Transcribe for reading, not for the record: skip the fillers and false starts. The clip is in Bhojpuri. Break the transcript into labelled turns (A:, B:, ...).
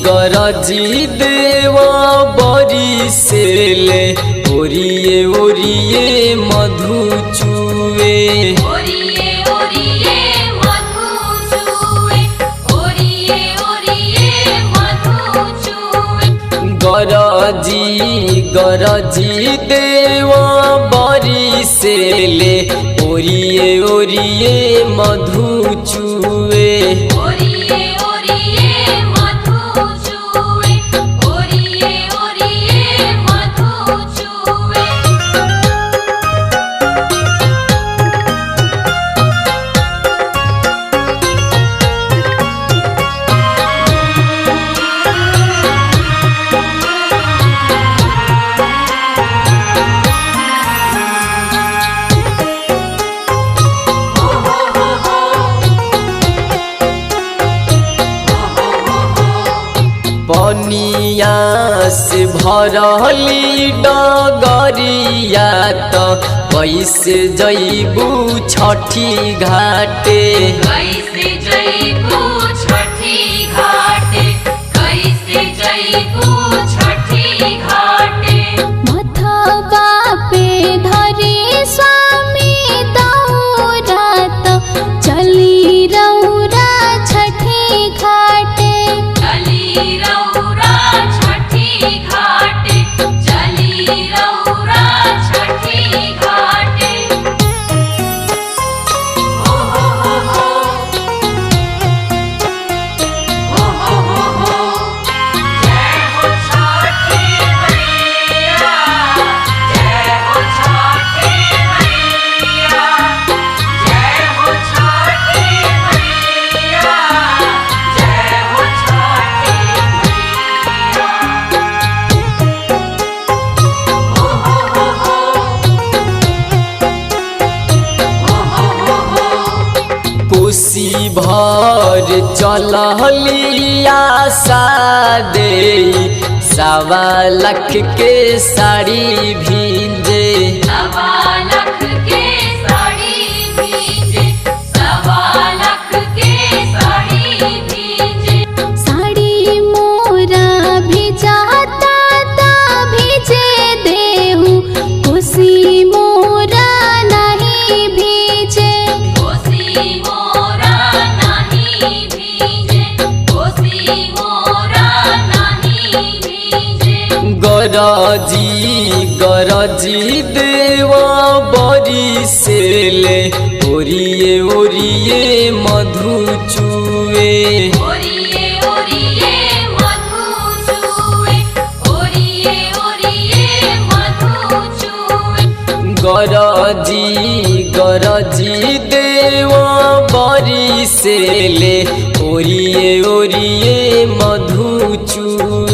A: गरजी देवा बरिसेले ओरिए ओरिए मधु चुए
B: ओरिए ओरिए मधु चुए ओरिए ओरिए मधु चुए
A: गरजी देवा बरिसेले ओरिए ओरिए मधु चुए
B: ओरिए ओरिए मधु चुए ओरिए ओरिए मधु चुए
A: पनिया से भरली डगरिया तो कैसे जइबू छठी घाटे
B: कैसे जइबू छठी घाटे कैसे जइबू छठी घाटे
C: मथवा पे धरे स्वामी दौड़त चली रौरा छठी घाटे
B: चली रौरा छठी घाटे चली रौरा छठी घाटे हो हो हो हो हो हो हो हो जय हो छठी मैया जय हो छठी मैया जय हो छठी मैया जय हो छठी मैया हो हो हो हो हो हो हो हो
A: कोसी भर चलली आशा दे 1.25 लाख के साड़ी भीजे
B: 1.25 लाख के साड़ी भीजे 1.25 लाख के साड़ी भीजे
C: साड़ी मोरा भिजाता ता भिजे देहु कोसी मोरा नहीं भीजे
B: कोसी मोरा नहीं भीजे कोसी मोरा नहीं भीजे
A: गरजी देवा बरिसेले ओरिए ओरिए मधु चुए
B: ओरिए ओरिए मधु चुए ओरिए ओरिए मधु चुए
A: गरजी देवा बरिसेले ओरिए ओरिए मधु चुए